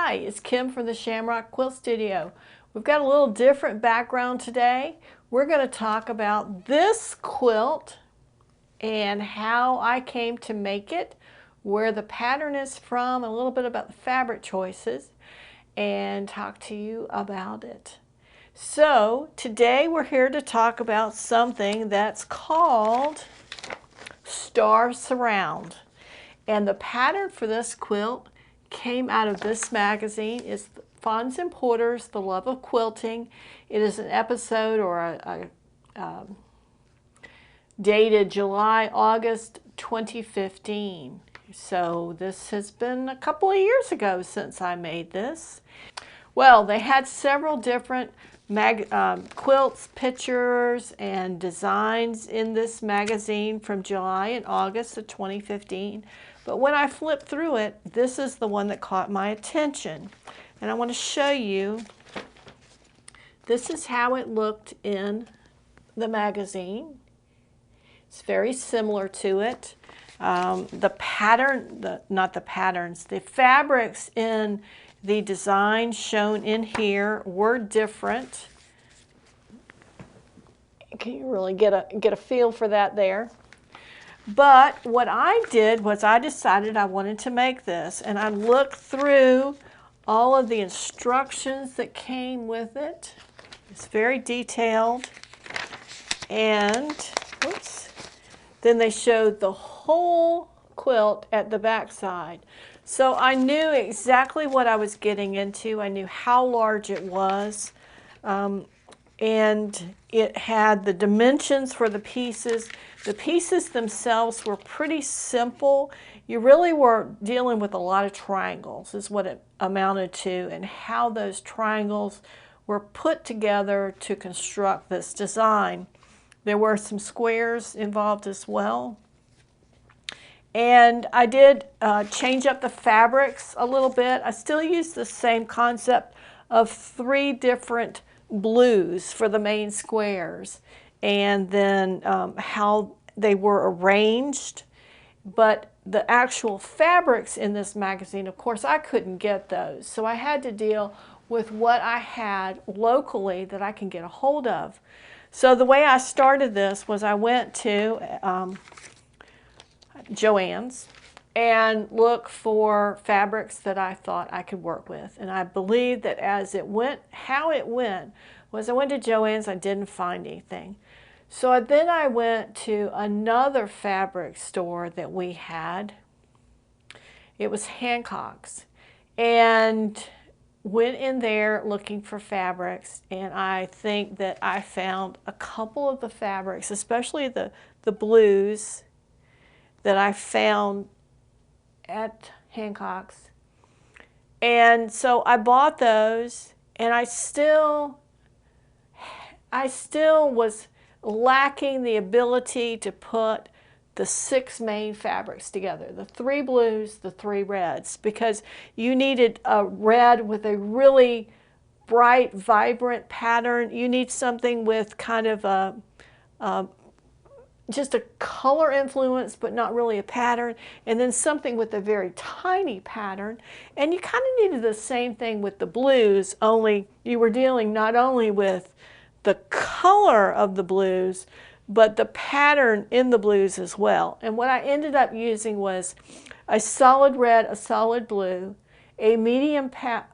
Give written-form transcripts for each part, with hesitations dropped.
Hi, it's Kim from the Shamrock Quilt Studio. We've got a little different background today. We're going to talk about this quilt and how I came to make it, where the pattern is from, a little bit about the fabric choices, and talk to you about it. So today we're here to talk about something that's called Star Surround. And the pattern for this quilt came out of this magazine. It's Fons and Porters, The Love of Quilting. It is an episode or dated July, August 2015. So this has been a couple of years ago since I made this. Well, they had several different quilts, pictures, and designs in this magazine from July and August of 2015. But when I flipped through it, this is the one that caught my attention. And I want to show you, this is how it looked in the magazine. It's very similar to it. The pattern, not the patterns, the fabrics in the design shown in here were different. Can you really get a feel for that there? But what I did was I decided I wanted to make this, and I looked through all of the instructions that came with it. It's very detailed, and oops, then they showed the whole quilt at the back side. So I knew exactly what I was getting into. I knew how large it was. And it had the dimensions for the pieces. The pieces themselves were pretty simple. You really were dealing with a lot of triangles is what it amounted to, and how those triangles were put together to construct this design. There were some squares involved as well. And I did change up the fabrics a little bit. I still used the same concept of 3 different blues for the main squares, and then how they were arranged. But the actual fabrics in this magazine, of course, I couldn't get those. So I had to deal with what I had locally that I can get a hold of. So the way I started this was I went to Joann's and look for fabrics that I thought I could work with. And I believe that as it went, how it went was I went to Joann's, I didn't find anything. So then I went to another fabric store that we had. It was Hancock's, and went in there looking for fabrics, and I think that I found a couple of the fabrics, especially the blues that I found at Hancock's. And so I bought those, and I still was lacking the ability to put the 6 main fabrics together, the 3 blues, the 3 reds, because you needed a red with a really bright, vibrant pattern. You need something with kind of just a color influence, but not really a pattern, and then something with a very tiny pattern. And you kind of needed the same thing with the blues, only you were dealing not only with the color of the blues, but the pattern in the blues as well. And what I ended up using was a solid red, a solid blue, a medium pattern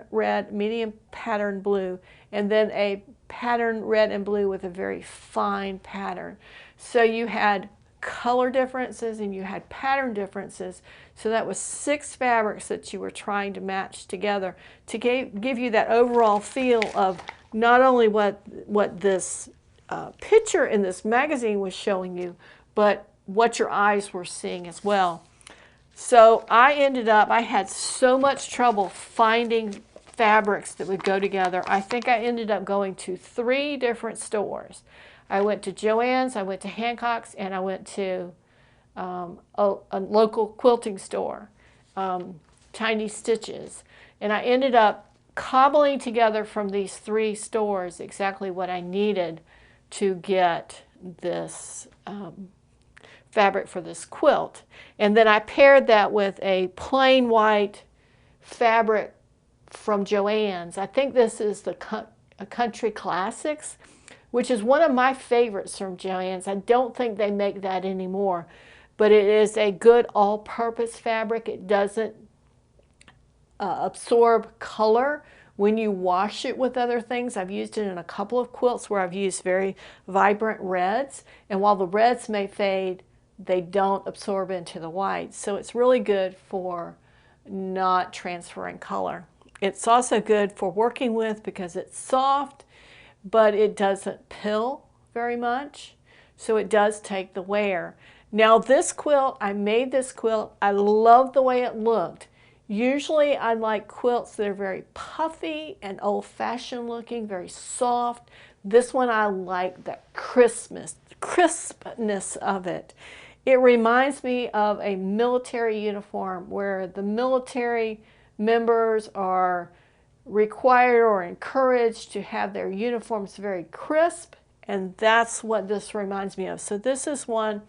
red, medium pattern blue, and then a pattern red and blue with a very fine pattern. So you had color differences and you had pattern differences. So that was 6 fabrics that you were trying to match together to give you that overall feel of not only what this picture in this magazine was showing you, but what your eyes were seeing as well. So I had so much trouble finding fabrics that would go together. I think I ended up going to 3 different stores. I went to Joann's, I went to Hancock's, and I went to a local quilting store, Chinese Stitches. And I ended up cobbling together from these 3 stores exactly what I needed to get this fabric for this quilt. And then I paired that with a plain white fabric from Joann's. I think this is the Country Classics, which is one of my favorites from Joann's. I don't think they make that anymore, but it is a good all-purpose fabric. It doesn't absorb color when you wash it with other things. I've used it in a couple of quilts where I've used very vibrant reds, and while the reds may fade, they don't absorb into the white. So it's really good for not transferring color. It's also good for working with because it's soft, but it doesn't pill very much, so it does take the wear. Now this quilt, I made this quilt, I love the way it looked. Usually I like quilts that are very puffy and old-fashioned looking, very soft. This one I like the crispness of it. It reminds me of a military uniform where the military members are required or encouraged to have their uniforms very crisp, and that's what this reminds me of. So this is one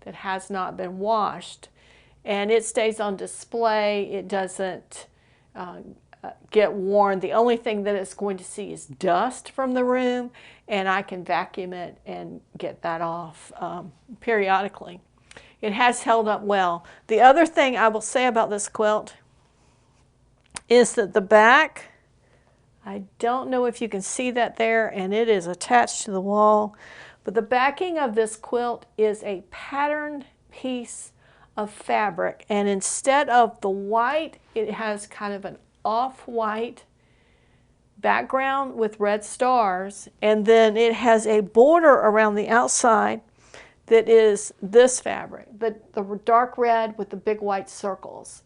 that has not been washed, and it stays on display. It doesn't get worn. The only thing that it's going to see is dust from the room, and I can vacuum it and get that off periodically. It has held up well. The other thing I will say about this quilt is that the back, I don't know if you can see that there, and it is attached to the wall, but the backing of this quilt is a patterned piece of fabric, and instead of the white, it has kind of an off-white background with red stars, and then it has a border around the outside that is this fabric, the dark red with the big white circles.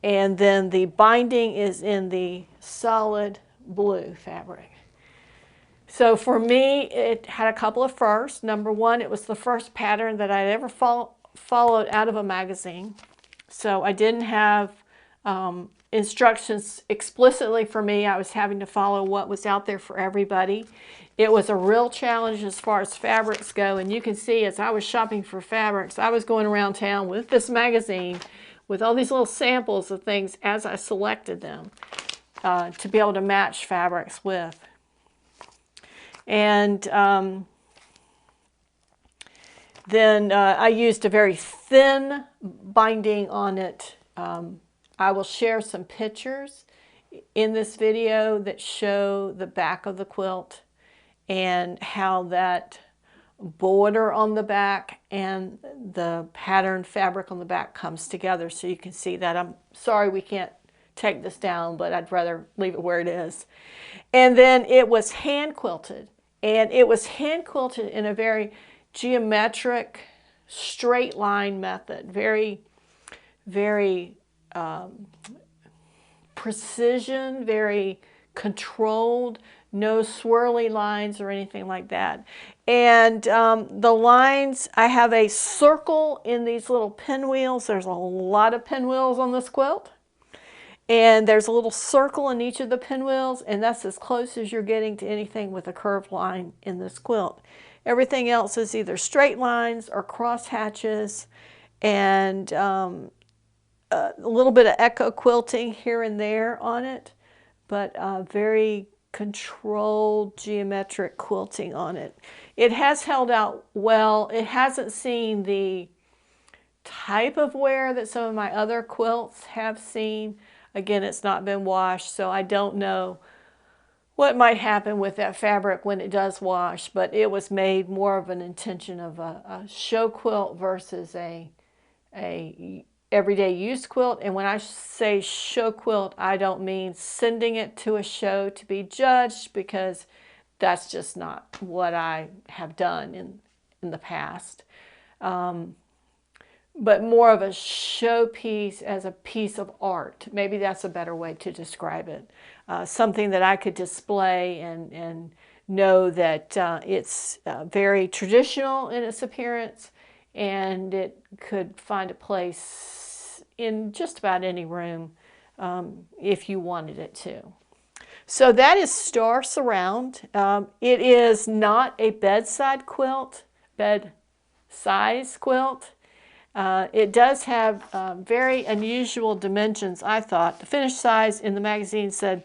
And then the binding is in the solid blue fabric. So for me, it had a couple of firsts. Number one, it was the first pattern that I'd ever followed out of a magazine. So I didn't have instructions explicitly for me. I was having to follow what was out there for everybody. It was a real challenge as far as fabrics go, and you can see as I was shopping for fabrics, I was going around town with this magazine with all these little samples of things as I selected them to be able to match fabrics with. And then I used a very thin binding on it. I will share some pictures in this video that show the back of the quilt and how that border on the back and the patterned fabric on the back comes together, so you can see that. I'm sorry we can't take this down, but I'd rather leave it where it is. And then it was hand quilted, and it was hand quilted in a very geometric straight line method, very precision, very controlled, no swirly lines or anything like that. And the lines, I have a circle in these little pinwheels. There's a lot of pinwheels on this quilt. And there's a little circle in each of the pinwheels, and that's as close as you're getting to anything with a curved line in this quilt. Everything else is either straight lines or cross hatches, and a little bit of echo quilting here and there on it, but very controlled geometric quilting on it. It has held out well. It hasn't seen the type of wear that some of my other quilts have seen. Again, it's not been washed, so I don't know what might happen with that fabric when it does wash, but it was made more of an intention of a show quilt versus a everyday use quilt. And when I say show quilt, I don't mean sending it to a show to be judged, because that's just not what I have done in the past. But more of a showpiece as a piece of art. Maybe that's a better way to describe it. Something that I could display and know that it's very traditional in its appearance, and it could find a place in just about any room if you wanted it to. So that is Star Surround. It is not a bedside quilt, bed size quilt. It does have very unusual dimensions, I thought. The finished size in the magazine said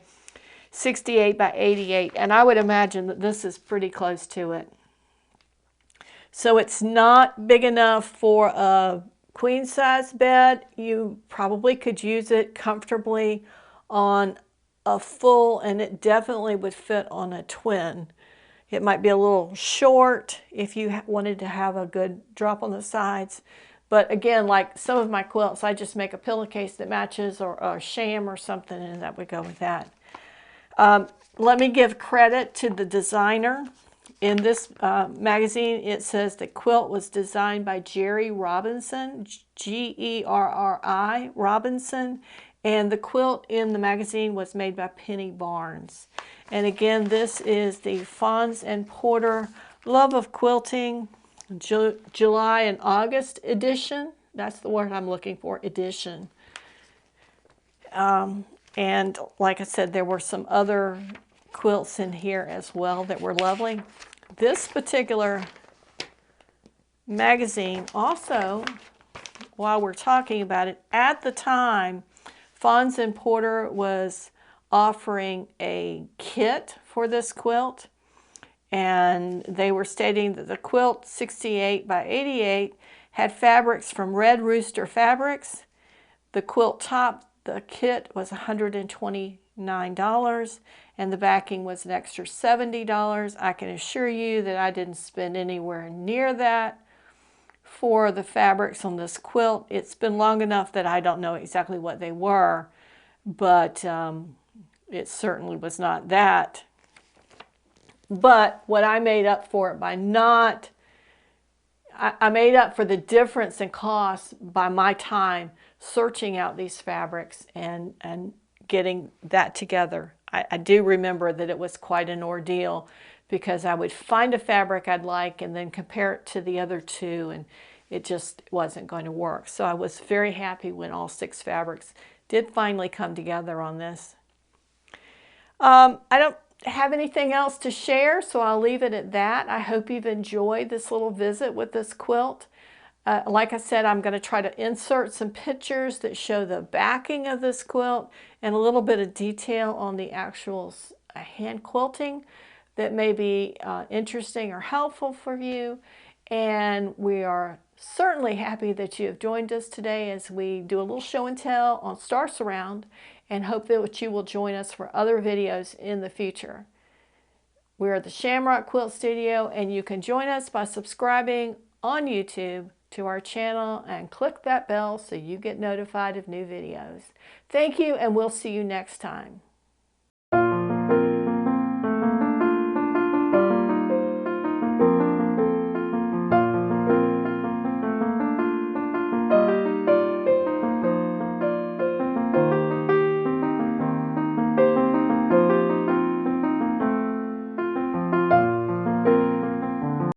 68 by 88, and I would imagine that this is pretty close to it. So it's not big enough for a queen size bed. You probably could use it comfortably on a full, and it definitely would fit on a twin. It might be a little short if you wanted to have a good drop on the sides. But again, like some of my quilts, I just make a pillowcase that matches, or a sham or something, and that would go with that. Let me give credit to the designer. In this magazine, it says the quilt was designed by Gerri Robinson, Gerri Robinson, and the quilt in the magazine was made by Penny Barnes. And again, this is the Fons and Porter Love of Quilting July and August edition. That's the word I'm looking for, edition. And like I said, there were some other quilts in here as well that were lovely. This particular magazine also, while we're talking about it, at the time, Fons and Porter was offering a kit for this quilt, and they were stating that the quilt 68 by 88 had fabrics from Red Rooster Fabrics. The quilt top, the kit was $129, and the backing was an extra $70. I can assure you that I didn't spend anywhere near that for the fabrics on this quilt. It's been long enough that I don't know exactly what they were, but it certainly was not that. But what I made up for it by not, I made up for the difference in cost by my time searching out these fabrics and getting that together. I do remember that it was quite an ordeal, because I would find a fabric I'd like and then compare it to the other two, and it just wasn't going to work. So I was very happy when all 6 fabrics did finally come together on this. I don't have anything else to share, so I'll leave it at that. I hope you've enjoyed this little visit with this quilt. Like I said, I'm going to try to insert some pictures that show the backing of this quilt and a little bit of detail on the actual hand quilting that may be interesting or helpful for you. And we are certainly happy that you have joined us today as we do a little show and tell on Star Surround, and hope that you will join us for other videos in the future. We're at the Shamrock Quilt Studio, and you can join us by subscribing on YouTube to our channel and click that bell so you get notified of new videos. Thank you, and we'll see you next time.